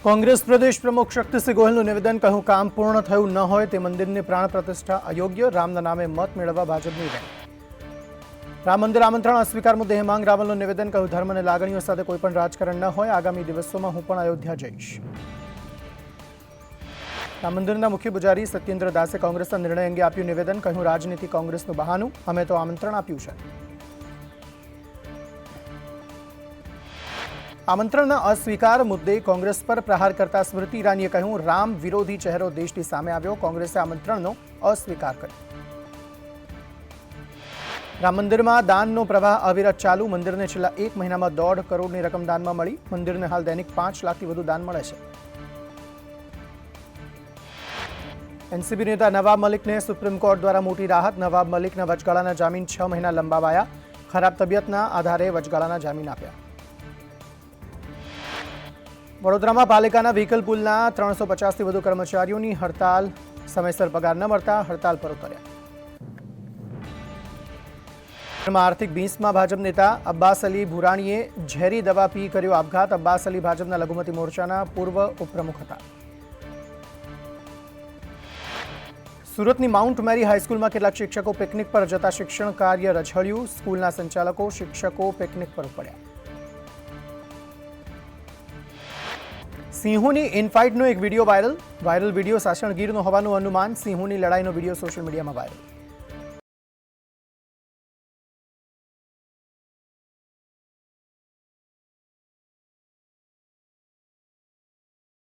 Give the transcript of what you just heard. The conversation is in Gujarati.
कांग्रेस प्रदेश प्रमुख शक्तिसिंह गोहिलનું નિવેદન કહ્યું કામ પૂર્ણ થયું ન હોય તે મંદિરની પ્રાણ પ્રતિષ્ઠા અયોગ્ય રામના નામે મત મેળવવા ભાજપની રેલી રામ મંદિર આમંત્રણ અસ્વીકાર મુદ્દે હેમાંગ રાવલનું નિવેદન કહ્યું ધર્મ અને લાગણીઓ સાથે કોઈ પણ રાજકારણ ન હોય આગામી દિવસોમાં હું પણ અયોધ્યા જઈશ રામ મંદિરના મુખ્ય પૂજારી સત્યેન્દ્ર દાસે કોંગ્રેસના નિર્ણય અંગે આપ્યું નિવેદન કહ્યું રાજનીતિ કોંગ્રેસનું બહાનું અમે તો આમંત્રણ આપ્યું છે आमंत्रण अस्वीकार मुद्दे कांग्रेस पर प्रहार करता स्मृति ईरानीए कहूं राम विरोधी चेहरो देशनी सामे आव्यो कांग्रेसे आमंत्रणनो अस्वीकार कर्यो राम मंदिर में दान प्रवाह अविरत चालू मंदिर ने छेल्ला 1 महीना में 1.5 करोड़ की रकम दान में मळी मंदिर ने हाल दैनिक 5 लाख थी वधु दान मळे छे एनसीबी नेता नवाब मलिक ने सुप्रीम कोर्ट द्वारा मोटी राहत नवाब मलिक वचगाळाना जामीन 6 महीना लंबावाया खराब तबियतना आधारे वचगाळाना जामीन आप्या वडोदराમાં પાલિકાના વ્હીકલ પુલના 350 થી વધુ કર્મચારીઓની હડતાલ સમયસર પગાર ન મળતા હડતાલ પર ઉતર્યા આર્થિક ભીંસમાં ભાજપ નેતા અબ્બાસ અલી ભુરાણીએ ઝેરી દવા પી કર્યો આપઘાત અબ્બાસ અલી ભાજપના લઘુમતી મોરચાના પૂર્વ ઉપપ્રમુખ હતા સુરતની માઉન્ટ મેરી હાઈસ્કૂલમાં કેટલાક શિક્ષકો પિકનિક પર જતા શિક્ષણ કાર્ય રઝળ્યું સ્કૂલના સંચાલકો શિક્ષકો પિકનિક પર પડ્યા સિંહોની ઇનફાઇટનો એક વિડીયો વાયરલ વીડિયો સાસણ ગીરનો હોવાનું અનુમાન સિંહોની લડાઈનો વિડીયો સોશિયલ મીડિયામાં વાયરલ